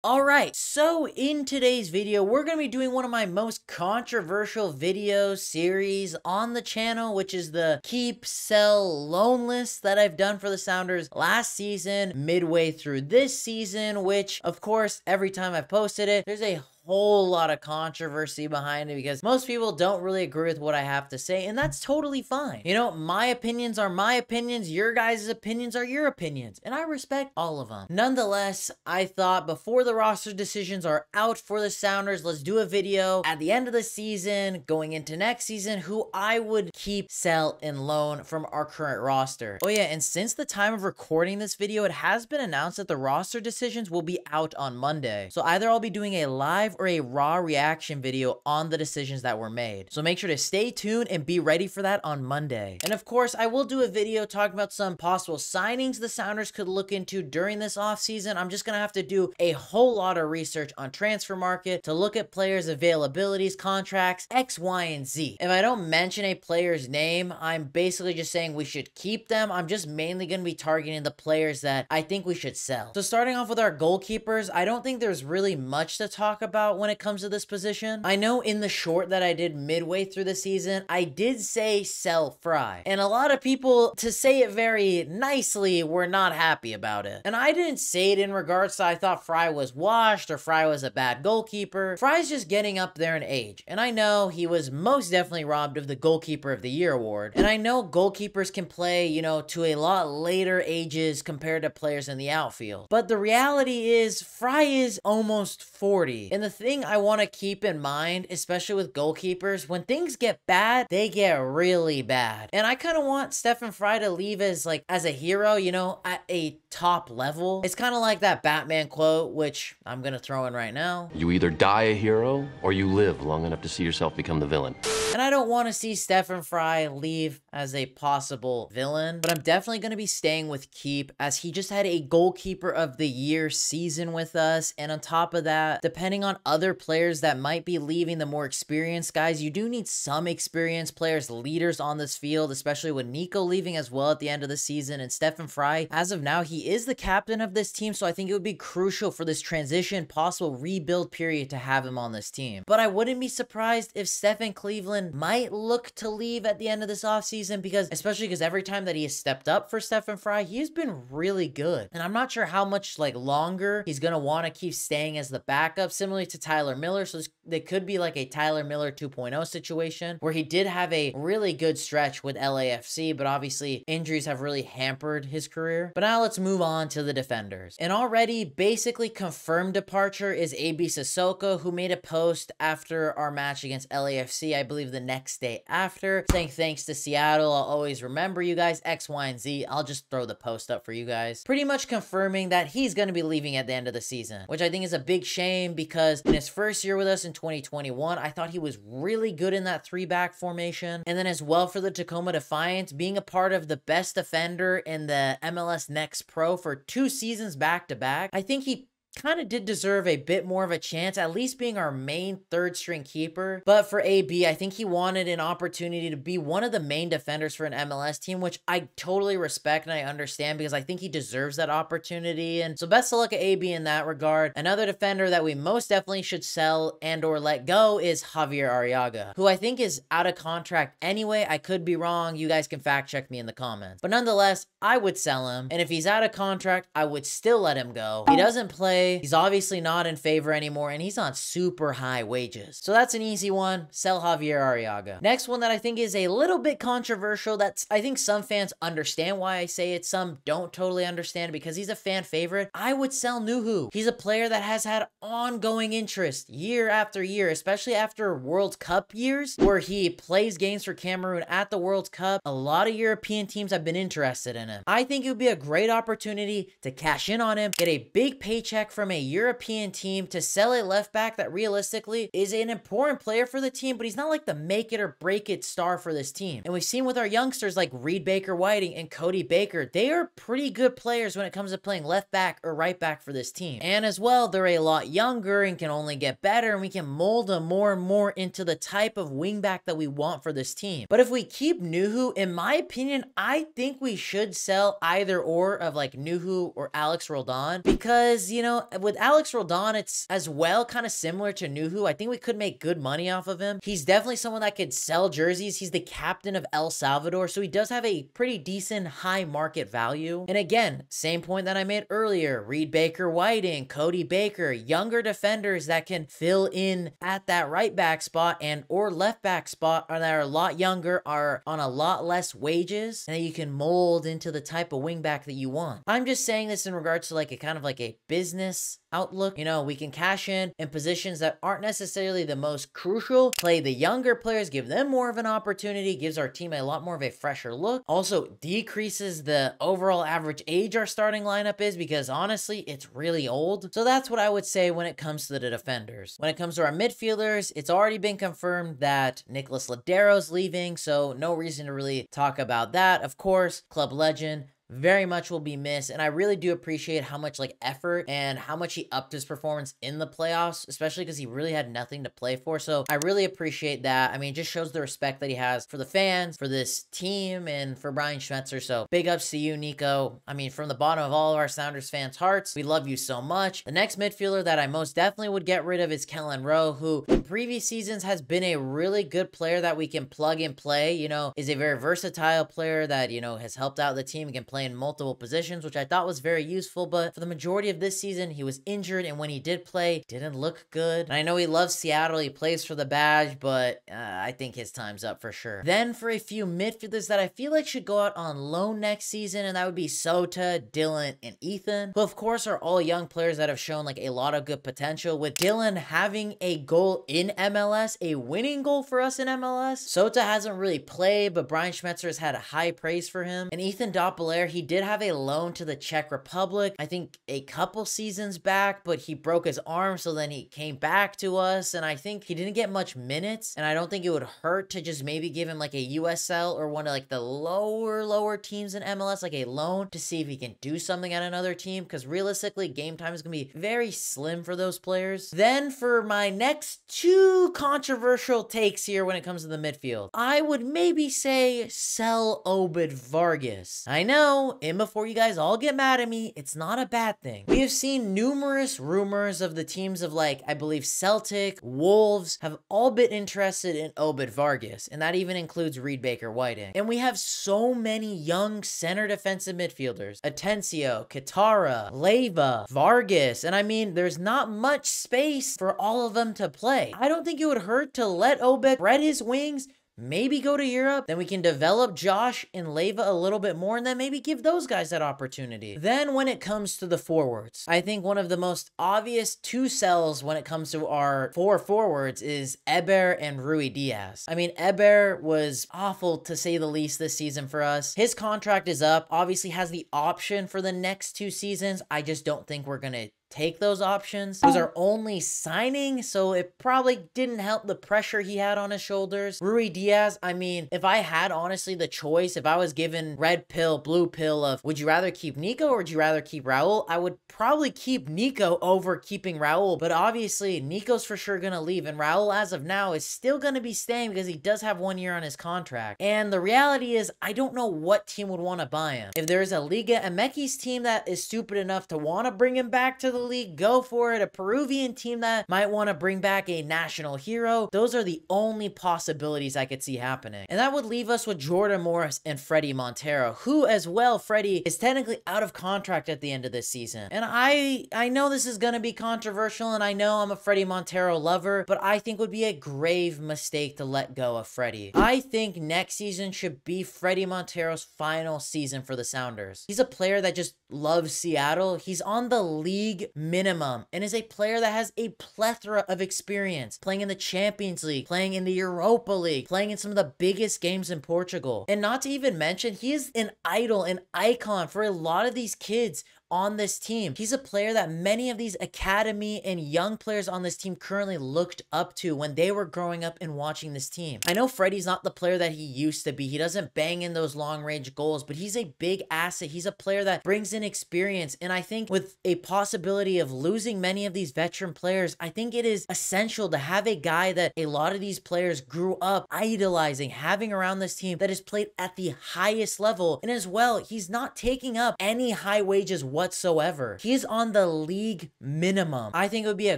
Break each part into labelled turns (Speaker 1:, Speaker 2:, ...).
Speaker 1: Alright, so in today's video, we're going to be doing one of my most controversial video series on the channel, which is the keep, sell, loan list that I've done for the Sounders last season, midway through this season, which, of course, every time I've posted it, there's a whole lot of controversy behind it because most people don't really agree with what I have to say, and that's totally fine. You know, my opinions are my opinions, your guys' opinions are your opinions, and I respect all of them. Nonetheless, I thought before the roster decisions are out for the Sounders, let's do a video at the end of the season, going into next season, who I would keep, sell, and loan from our current roster. Oh yeah, and since the time of recording this video, it has been announced that the roster decisions will be out on Monday. So either I'll be doing a live or a raw reaction video on the decisions that were made. So make sure to stay tuned and be ready for that on Monday. And of course, I will do a video talking about some possible signings the Sounders could look into during this offseason. I'm just gonna have to do a whole lot of research on transfer market to look at players' availabilities, contracts, X, Y, and Z. If I don't mention a player's name, I'm basically just saying we should keep them. I'm just mainly gonna be targeting the players that I think we should sell. So starting off with our goalkeepers, I don't think there's really much to talk about when it comes to this position. I know in the short that I did midway through the season, I did say sell Frei. And a lot of people, to say it very nicely, were not happy about it. And I didn't say it in regards to I thought Frei was washed or Frei was a bad goalkeeper. Frei's just getting up there in age. And I know he was most definitely robbed of the Goalkeeper of the Year award. And I know goalkeepers can play, you know, to a lot later ages compared to players in the outfield. But the reality is Frei is almost 40. And the thing I want to keep in mind, especially with goalkeepers, when things get bad, they get really bad. And I kind of want Stefan Frei to leave as a hero, you know, at a top level. It's kind of like that Batman quote, which I'm going to throw in right now.
Speaker 2: You either die a hero or you live long enough to see yourself become the villain.
Speaker 1: And I don't want to see Stefan Frei leave as a possible villain, but I'm definitely going to be staying with keep as he just had a Goalkeeper of the Year season with us. And on top of that, depending on other players that might be leaving, the more experienced guys, you do need some experienced players, leaders on this field, especially with Nico leaving as well at the end of the season. And Stefan Frei, as of now, he is the captain of this team, so I think it would be crucial for this transition, possible rebuild period to have him on this team. But I wouldn't be surprised if Stefan Cleveland might look to leave at the end of this offseason, especially because every time that he has stepped up for Stefan Frei, he's been really good. And I'm not sure how much longer he's going to want to keep staying as the backup, similarly to Tyler Miller. So they could be like a Tyler Miller 2.0 situation where he did have a really good stretch with LAFC, but obviously injuries have really hampered his career. But now let's move on to the defenders. And already basically confirmed departure is AB Cissoko, who made a post after our match against LAFC, I believe the next day after, saying thanks to Seattle, I'll always remember you guys, X, Y, and Z. I'll just throw the post up for you guys. Pretty much confirming that he's going to be leaving at the end of the season, which I think is a big shame because in his first year with us in 2021, I thought he was really good in that 3-back formation. And then as well for the Tacoma Defiance, being a part of the best defender in the MLS Next Pro for 2 seasons back-to-back, I think he kind of did deserve a bit more of a chance, at least being our main 3rd-string keeper. But for AB, I think he wanted an opportunity to be one of the main defenders for an MLS team, which I totally respect and I understand because I think he deserves that opportunity. And so best of luck at AB in that regard. Another defender that we most definitely should sell and or let go is Xavier Arreaga, who I think is out of contract anyway. I could be wrong. You guys can fact check me in the comments. But nonetheless, I would sell him. And if he's out of contract, I would still let him go. He doesn't play. He's obviously not in favor anymore, and he's on super high wages. So that's an easy one. Sell Xavier Arreaga. Next one that I think is a little bit controversial, that's I think some fans understand why I say it, some don't totally understand because he's a fan favorite. I would sell Nouhou. He's a player that has had ongoing interest year after year, especially after World Cup years where he plays games for Cameroon at the World Cup. A lot of European teams have been interested in him. I think it would be a great opportunity to cash in on him, get a big paycheck from a European team to sell a left back that realistically is an important player for the team, but he's not like the make it or break it star for this team. And we've seen with our youngsters like Reed Baker-Whiting and Cody Baker, they are pretty good players when it comes to playing left back or right back for this team. And as well, they're a lot younger and can only get better, and we can mold them more and more into the type of wingback that we want for this team. But if we keep Nouhou, in my opinion, I think we should sell either or of like Nouhou or Alex Roldan because, you know, know, with Alex Roldan, it's as well kind of similar to Nouhou. I think we could make good money off of him. He's definitely someone that could sell jerseys. He's the captain of El Salvador, so he does have a pretty decent high market value. And again, same point that I made earlier, Reed Baker-Whiting, Cody Baker, younger defenders that can fill in at that right back spot and or left back spot, or that are a lot younger, are on a lot less wages, and that you can mold into the type of wing back that you want. I'm just saying this in regards to like a kind of like a business outlook. You know, we can cash in positions that aren't necessarily the most crucial, play the younger players, give them more of an opportunity, gives our team a lot more of a fresher look, also decreases the overall average age our starting lineup is, because honestly it's really old. So that's what I would say when it comes to the defenders. When it comes to our midfielders, it's already been confirmed that Nicolás Lodeiro's leaving, so no reason to really talk about that. Of course, club legend, very much will be missed, and I really do appreciate how much like effort and how much he upped his performance in the playoffs, especially because he really had nothing to play for. So I really appreciate that. I mean, it just shows the respect that he has for the fans, for this team, and for Brian Schmetzer. So big ups to you, Nico. I mean, from the bottom of all of our Sounders fans' hearts, we love you so much. The next midfielder that I most definitely would get rid of is Kelyn, who in previous seasons has been a really good player that we can plug and play, you know, is a very versatile player that, you know, has helped out the team and can play in multiple positions, which I thought was very useful. But for the majority of this season, he was injured, and when he did play, didn't look good. And I know he loves Seattle, he plays for the badge, but I think his time's up for sure. Then for a few midfielders that I feel like should go out on loan next season, and that would be Sota, Dylan, and Ethan, who of course are all young players that have shown like a lot of good potential, with Dylan having a goal in MLS, a winning goal for us in MLS. Sota hasn't really played, but Brian Schmetzer has had a high praise for him. And Ethan Dobbelaere, he did have a loan to the Czech Republic, I think a couple seasons back, but he broke his arm, so then he came back to us, and I think he didn't get much minutes, and I don't think it would hurt to just maybe give him like a USL or one of like the lower teams in MLS, like a loan, to see if he can do something at another team, because realistically, game time is going to be very slim for those players. Then for my next two controversial takes here when it comes to the midfield, I would maybe say sell Obed Vargas. I know, before you guys all get mad at me, it's not a bad thing. We have seen numerous rumors of the teams of like, I believe Celtic, Wolves, have all been interested in Obed Vargas, and that even includes Reed Baker-Whiting. And we have so many young center defensive midfielders, Atencio, Kitahara, Leyva, Vargas, and I mean, there's not much space for all of them to play. I don't think it would hurt to let Obed spread his wings, maybe go to Europe, then we can develop Josh and Leyva a little bit more, and then maybe give those guys that opportunity. Then when it comes to the forwards, I think one of the most obvious two sells when it comes to our four forwards is Eber and Ruidíaz. I mean, Eber was awful to say the least this season for us. His contract is up, obviously has the option for the next 2 seasons. I just don't think we're gonna take those options. It was our only signing, so it probably didn't help the pressure he had on his shoulders. Ruidíaz, I mean, if I had honestly the choice, if I was given red pill, blue pill of would you rather keep Nico or would you rather keep Raúl, I would probably keep Nico over keeping Raúl. But obviously Nico's for sure gonna leave, and Raúl as of now is still gonna be staying because he does have 1 year on his contract. And the reality is, I don't know what team would want to buy him. If there's a Liga MX team that is stupid enough to want to bring him back to the league, go for it. A Peruvian team that might want to bring back a national hero, those are the only possibilities I could see happening. And that would leave us with Jordan Morris and Fredy Montero, who as well, Fredy is technically out of contract at the end of this season. And I know this is going to be controversial, and I know I'm a Fredy Montero lover, but I think would be a grave mistake to let go of Fredy. I think next season should be Fredy Montero's final season for the Sounders. He's a player that just loves Seattle. He's on the league minimum and is a player that has a plethora of experience playing in the Champions League, playing in the Europa League, playing in some of the biggest games in Portugal. And not to even mention, he is an idol, an icon for a lot of these kids on this team. He's a player that many of these academy and young players on this team currently looked up to when they were growing up and watching this team. I know Fredy's not the player that he used to be. He doesn't bang in those long range goals, but he's a big asset. He's a player that brings in experience. And I think with a possibility of losing many of these veteran players, I think it is essential to have a guy that a lot of these players grew up idolizing, having around this team that has played at the highest level. And as well, he's not taking up any high wages whatsoever. He's on the league minimum. I think it would be a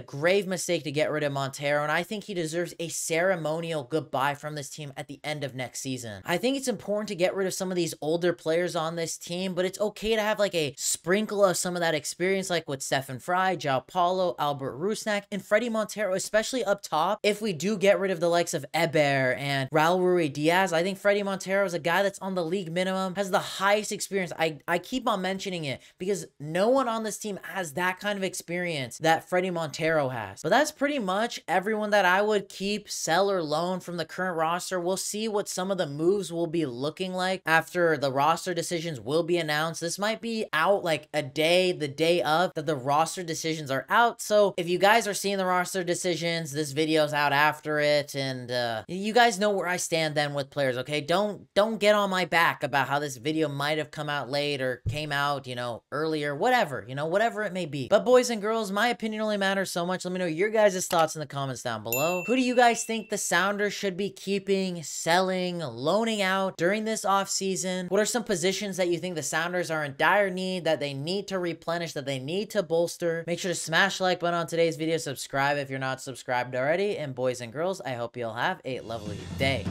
Speaker 1: grave mistake to get rid of Montero, and I think he deserves a ceremonial goodbye from this team at the end of next season. I think it's important to get rid of some of these older players on this team, but it's okay to have like a sprinkle of some of that experience, like with Stefan Frei, João Paulo, Albert Rusnák, and Fredy Montero, especially up top. If we do get rid of the likes of Obed and Raúl Ruidíaz, I think Fredy Montero is a guy that's on the league minimum, has the highest experience. I keep on mentioning it because no one on this team has that kind of experience that Fredy Montero has. But that's pretty much everyone that I would keep, sell, or loan from the current roster. We'll see what some of the moves will be looking like after the roster decisions will be announced. This might be out like the day of that the roster decisions are out. So if you guys are seeing the roster decisions, this video's out after it, and you guys know where I stand then with players, okay? Don't get on my back about how this video might have come out late or came out, you know, earlier, whatever, you know, whatever it may be. But boys and girls, my opinion only matters so much. Let me know your guys' thoughts in the comments down below. Who do you guys think the Sounders should be keeping, selling, loaning out during this offseason? What are some positions that you think the Sounders are in dire need, that they need to replenish, that they need to bolster? Make sure to smash the like button on today's video, subscribe if you're not subscribed already, and boys and girls, I hope you'll have a lovely day.